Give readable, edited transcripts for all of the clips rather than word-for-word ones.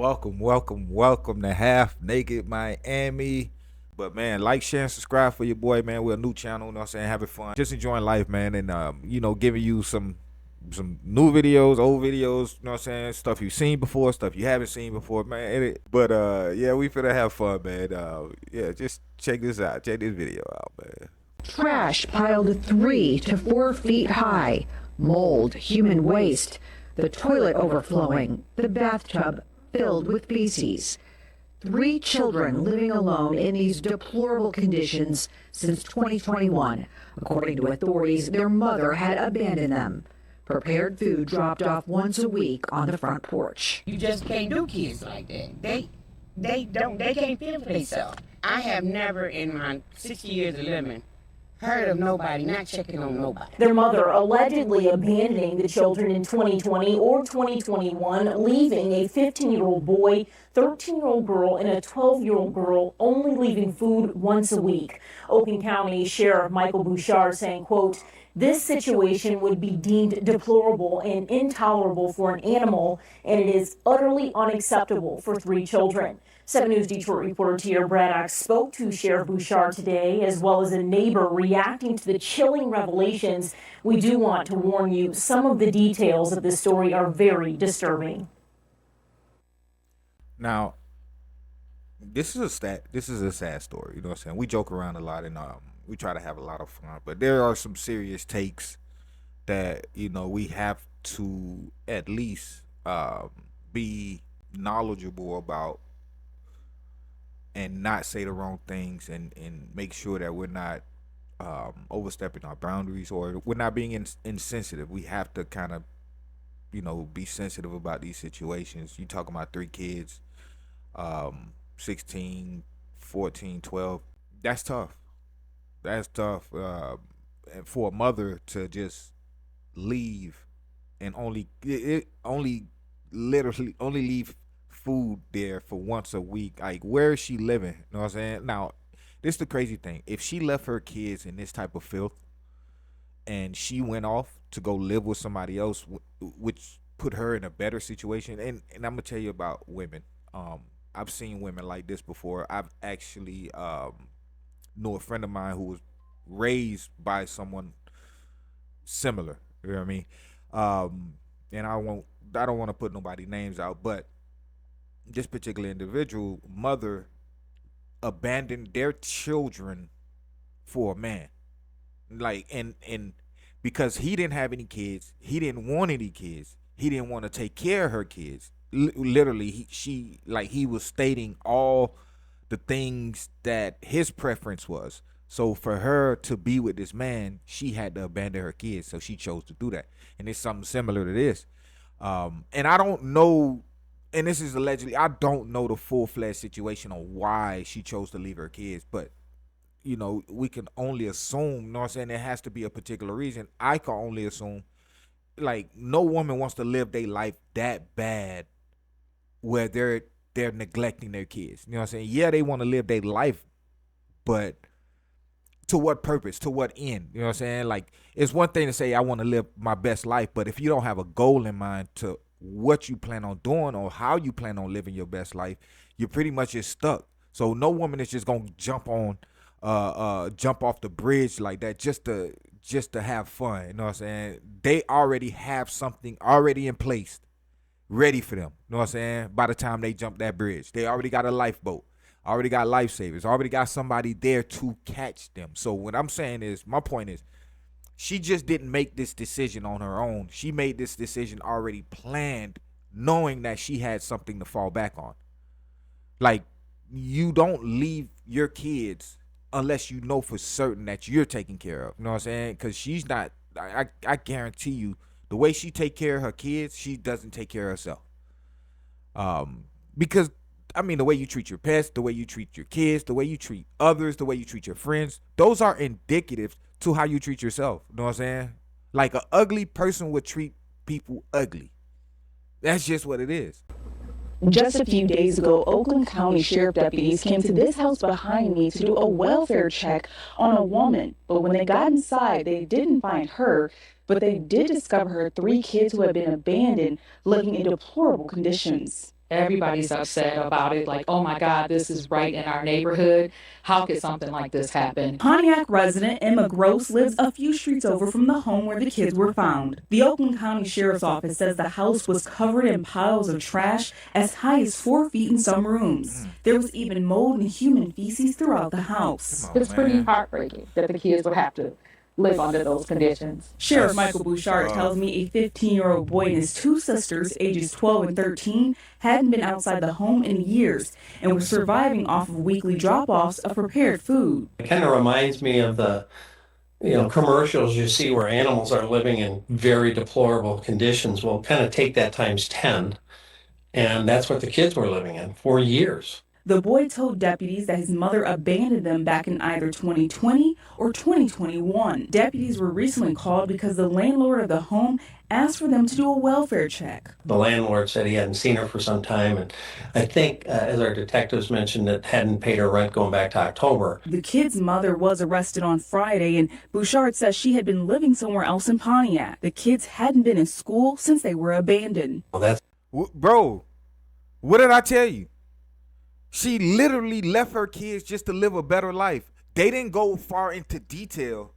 welcome to Half Naked Miami. But man, like, share, and subscribe for your boy, man. We're a new channel, you know what I'm saying? Having fun. Just enjoying life, man, and giving you some new videos, old videos, you know what I'm saying? Stuff you've seen before, stuff you haven't seen before, man. But yeah, we finna have fun, man. Yeah, just check this out. Check this video out, man. Trash piled 3 to 4 feet high, mold, human waste, the toilet overflowing, the bathtub filled with feces. 3 children living alone in these deplorable conditions since 2021. According to authorities, their mother had abandoned them. Prepared food dropped off once a week on the front porch. You just can't do kids like that. They can't feel for themselves. I have never in my 60 years of living heard of nobody not checking on nobody. Their mother allegedly abandoning the children in 2020 or 2021, leaving a 15-year-old boy, 13-year-old girl, and a 12-year-old girl, only leaving food once a week. Oakland County Sheriff Michael Bouchard saying, quote, "This situation would be deemed deplorable and intolerable for an animal, and it is utterly unacceptable for 3 children." 7 News Detroit reporter Tia Braddock spoke to Sheriff Bouchard today, as well as a neighbor reacting to the chilling revelations. We do want to warn you, some of the details of this story are very disturbing. Now, this is a sad story, you know what I'm saying? We joke around a lot, and we try to have a lot of fun, but there are some serious takes that, we have to at least be knowledgeable about, and not say the wrong things, and make sure that we're not overstepping our boundaries, or we're not being insensitive. We have to kind of, be sensitive about these situations. You talking about 3 kids, 16, 14, 12. That's tough. That's tough. And for a mother to just leave and literally only leave food there for once a week. Like, where is she living? You know what I'm saying? Now, this is the crazy thing. If she left her kids in this type of filth and she went off to go live with somebody else, which put her in a better situation, and I'm gonna tell you about women. I've seen women like this before. I've actually know a friend of mine who was raised by someone similar. You know what I mean? And I don't want to put nobody names out, but this particular individual mother abandoned their children for a man, like, and because he didn't have any kids, he didn't want any kids, he didn't want to take care of her kids. Literally, he was stating all the things that his preference was. So for her to be with this man, she had to abandon her kids. So she chose to do that, and it's something similar to this. And I don't know. And this is allegedly, I don't know the full-fledged situation on why she chose to leave her kids, but, we can only assume, you know what I'm saying? There has to be a particular reason. I can only assume, like, no woman wants to live their life that bad where they're neglecting their kids. You know what I'm saying? Yeah, they want to live their life, but to what purpose? To what end? You know what I'm saying? Like, it's one thing to say, I want to live my best life, but if you don't have a goal in mind to what you plan on doing or how you plan on living your best life, you're pretty much just stuck. So no woman is just gonna jump off the bridge like that just to have fun. You know what I'm saying? They already have something already in place, ready for them. You know what I'm saying? By the time they jump that bridge, they already got a lifeboat, already got lifesavers, already got somebody there to catch them. So what I'm saying is, my point is, she just didn't make this decision on her own. She made this decision already planned, knowing that she had something to fall back on. Like, you don't leave your kids unless you know for certain that you're taken care of. You know what I'm saying? Because she's not, I guarantee you, the way she take care of her kids, she doesn't take care of herself. Because, the way you treat your pets, the way you treat your kids, the way you treat others, the way you treat your friends, those are indicative to how you treat yourself. You know what I'm saying? Like, an ugly person would treat people ugly. That's just what it is. Just a few days ago, Oakland County Sheriff deputies came to this house behind me to do a welfare check on a woman. But when they got inside, they didn't find her, but they did discover her 3 kids who had been abandoned, living in deplorable conditions. Everybody's upset about it. Like, oh my God, this is right in our neighborhood. How could something like this happen? Pontiac resident Emma Gross lives a few streets over from the home where the kids were found. The Oakland County Sheriff's Office says the house was covered in piles of trash as high as 4 feet in some rooms. There was even mold and human feces throughout the house. It's pretty heartbreaking that the kids would have to live under those conditions. Sheriff Michael Bouchard tells me a 15-year-old boy and his two sisters, ages 12 and 13, hadn't been outside the home in years and were surviving off of weekly drop-offs of prepared food. It kind of reminds me of the commercials you see where animals are living in very deplorable conditions. Well, kind of take that times 10, and that's what the kids were living in for years. The boy told deputies that his mother abandoned them back in either 2020 or 2021. Deputies were recently called because the landlord of the home asked for them to do a welfare check. The landlord said he hadn't seen her for some time, and I think, as our detectives mentioned, that hadn't paid her rent going back to October. The kid's mother was arrested on Friday, and Bouchard says she had been living somewhere else in Pontiac. The kids hadn't been in school since they were abandoned. Well, that's Bro, what did I tell you? She literally left her kids just to live a better life. They didn't go far into detail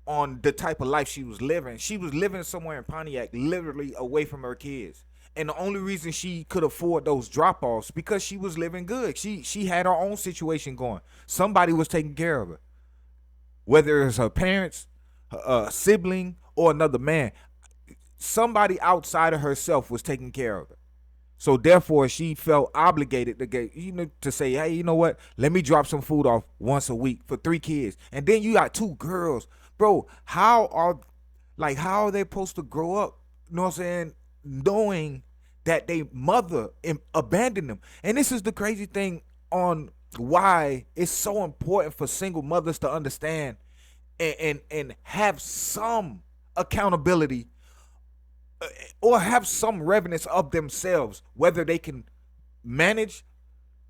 on the type of life she was living. She was living somewhere in Pontiac, literally away from her kids. And the only reason she could afford those drop-offs because she was living good. She had her own situation going. Somebody was taking care of her. Whether it's her parents, a sibling, or another man. Somebody outside of herself was taking care of her. So therefore, she felt obligated to get, to say, hey, you know what? Let me drop some food off once a week for 3 kids. And then you got 2 girls. Bro, how are they supposed to grow up, you know what I'm saying, knowing that they mother abandoned them? And this is the crazy thing on why it's so important for single mothers to understand and have some accountability or have some reverence of themselves, whether they can manage,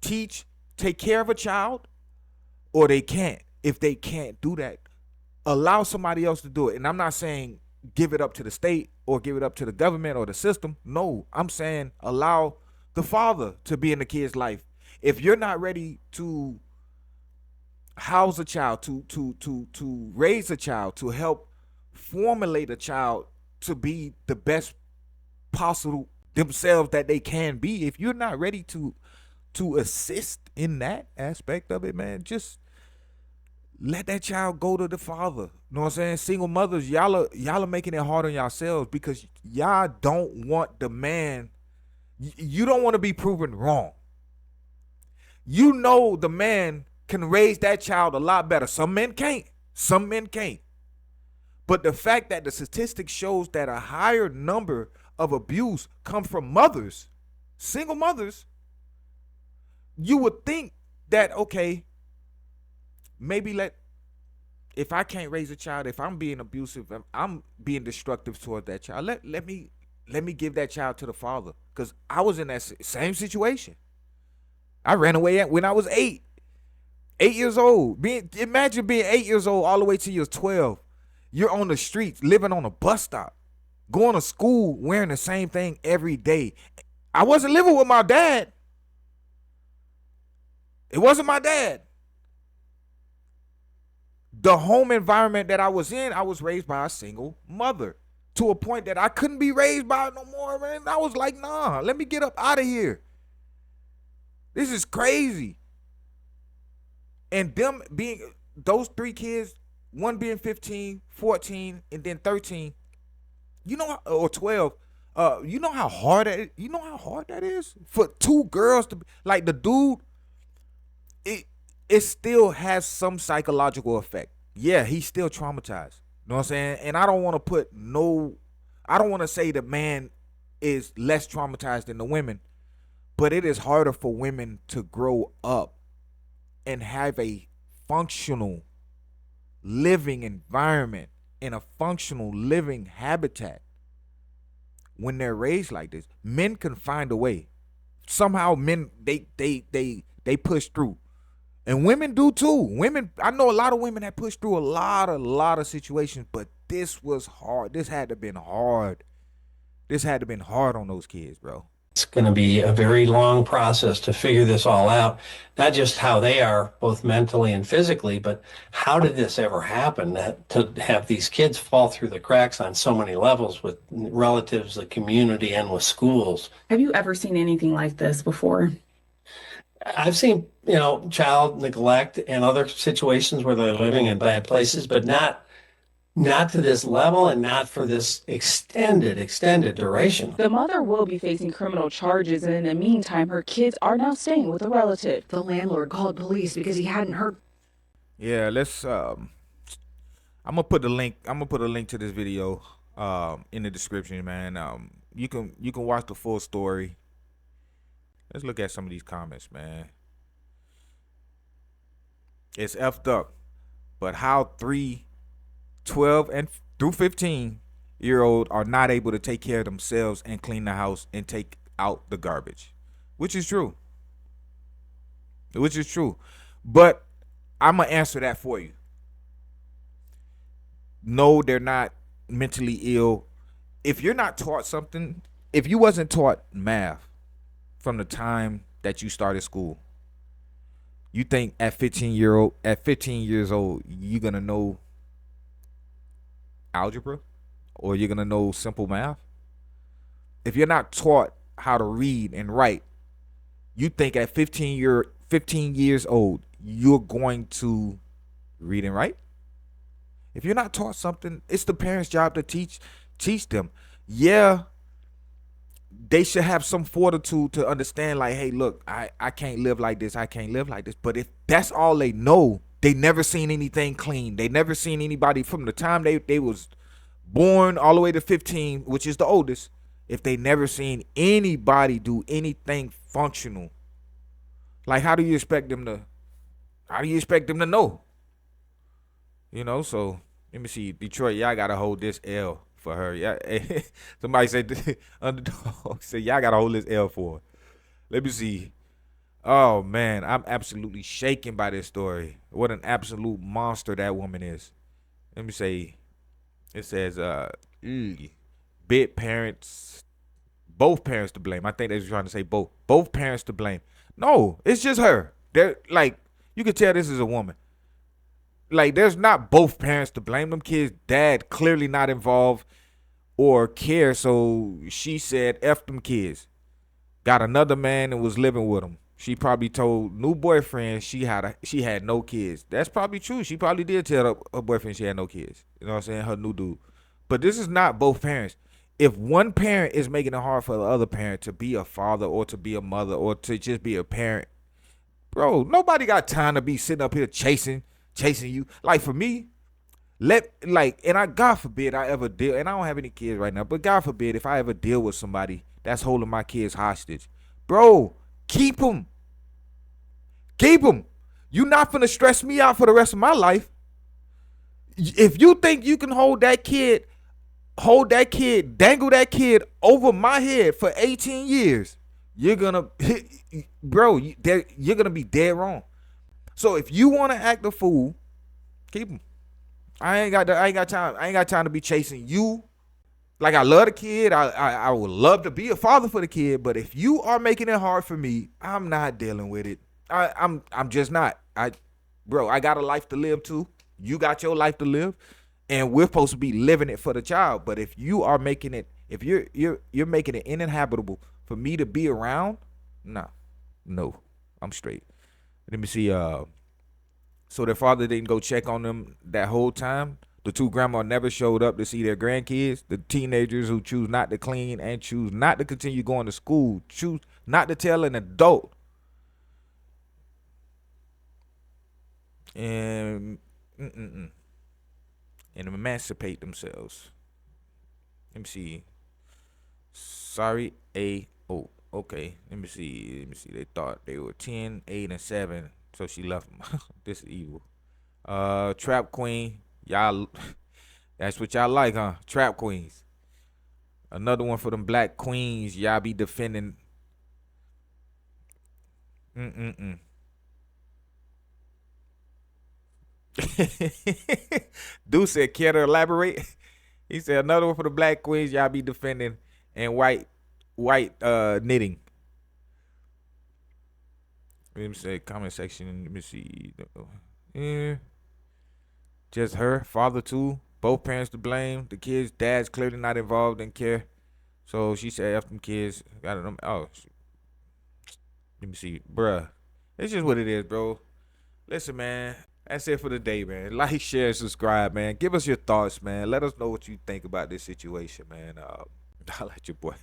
teach, take care of a child, or they can't. If they can't do that, allow somebody else to do it. And I'm not saying give it up to the state or give it up to the government or the system. No, I'm saying allow the father to be in the kid's life. If you're not ready to house a child, to raise a child, to help formulate a child to be the best possible themselves that they can be, if you're not ready to assist in that aspect of it, man, just let that child go to the father. You know what I'm saying? Single mothers, y'all are making it hard on yourselves because y'all don't want the man. You don't want to be proven wrong. You know the man can raise that child a lot better. Some men can't. Some men can't. But the fact that the statistics shows that a higher number of abuse come from mothers, single mothers, you would think that, okay, maybe if I can't raise a child, if I'm being abusive, I'm being destructive toward that child, let me give that child to the father. Because I was in that same situation. I ran away when I was 8 years old. Imagine being 8 years old all the way to you're 12. You're on the streets, living on a bus stop, going to school, wearing the same thing every day. I wasn't living with my dad. It wasn't my dad. The home environment that I was in, I was raised by a single mother to a point that I couldn't be raised by no more, man. I was like, nah, let me get up out of here. This is crazy. And them being, those 3 kids, one being 15, 14, and then 13, or 12, you know how hard that is for 2 girls to be, like the dude, it still has some psychological effect. Yeah, he's still traumatized. You know what I'm saying? And I don't want to say the man is less traumatized than the women, but it is harder for women to grow up and have a functional living environment in a functional living habitat when they're raised like this. Men can find a way. Somehow men they push through. And women do too. Women, I know a lot of women that push through a lot of situations, but this was hard. This had to been hard. This had to been hard on those kids, bro. It's going to be a very long process to figure this all out, not just how they are both mentally and physically, but how did this ever happen, that to have these kids fall through the cracks on so many levels with relatives, the community, and with schools. Have you ever seen anything like this before? I've seen, child neglect and other situations where they're living in bad places, but not to this level and not for this extended duration. The mother will be facing criminal charges, and in the meantime, her kids are now staying with a relative. The landlord called police because he hadn't heard. Yeah, let's I'm gonna put a link to this video in the description, man. You can watch the full story. Let's look at some of these comments, man. It's effed up. But how 3, 12 and through 15-year-old are not able to take care of themselves and clean the house and take out the garbage, which is true. But I'm gonna answer that for you. No, they're not mentally ill. If you're not taught something, if you wasn't taught math from the time that you started school, you think at 15 years old, you're gonna know algebra or you're gonna know simple math? If you're not taught how to read and write, you think at 15 years old you're going to read and write? If you're not taught something, it's the parents' job to teach them. Yeah, they should have some fortitude to understand, like, hey, look, I can't live like this. I can't live like this. But if that's all they know, they never seen anything clean. They never seen anybody from the time they was born all the way to 15, which is the oldest. If they never seen anybody do anything functional, like how do you expect them to know? So let me see. Detroit, y'all gotta hold this L for her. Yeah, somebody said underdog said y'all gotta hold this L for her. Let me see. Oh man, I'm absolutely shaken by this story. What an absolute monster that woman is. Let me say. It says bit parents, both parents to blame. I think they were trying to say both parents to blame. No, it's just her. They're like, you can tell this is a woman. Like, there's not both parents to blame. Them kids' dad clearly not involved or care, so she said F them kids. Got another man and was living with them. She probably told new boyfriend she had no kids. That's probably true. She probably did tell her boyfriend she had no kids. You know what I'm saying? Her new dude. But this is not both parents. If one parent is making it hard for the other parent to be a father or to be a mother or to just be a parent, bro, nobody got time to be sitting up here chasing you. Like, for me, God forbid I ever deal, and I don't have any kids right now, but God forbid if I ever deal with somebody that's holding my kids hostage, bro, keep them. You not finna stress me out for the rest of my life. If you think you can hold that kid, dangle that kid over my head for 18 years, you're gonna be dead wrong. So if you want to act a fool, keep them. I ain't got time to be chasing you. Like, I love the kid. I would love to be a father for the kid, but if you are making it hard for me, I'm not dealing with it. I'm just not. I got a life to live too. You got your life to live, and we're supposed to be living it for the child. But if you are making it, if you're making it uninhabitable for me to be around, no, I'm straight. Let me see. So their father didn't go check on them that whole time. The two grandma never showed up to see their grandkids. The teenagers who choose not to clean and choose not to continue going to school, choose not to tell an adult, and emancipate themselves. Let me see. Sorry, okay. Let me see. They thought they were 10, 8, and 7, so she left them. This is evil. Trap queen. Y'all, that's what y'all like, huh? Trap queens. Another one for them black queens. Y'all be defending. Dude said, care to elaborate? He said, another one for the black queens. Y'all be defending, and white white knitting. Let me say comment section. Let me see. Yeah, just her father too. Both parents to blame. The kids' dad's clearly not involved and care. So she said, "F them kids." Got them. Oh, let me see, bruh. It's just what it is, bro. Listen, man. That's it for the day, man. Like, share, subscribe, man. Give us your thoughts, man. Let us know what you think about this situation, man. I'll let your boy.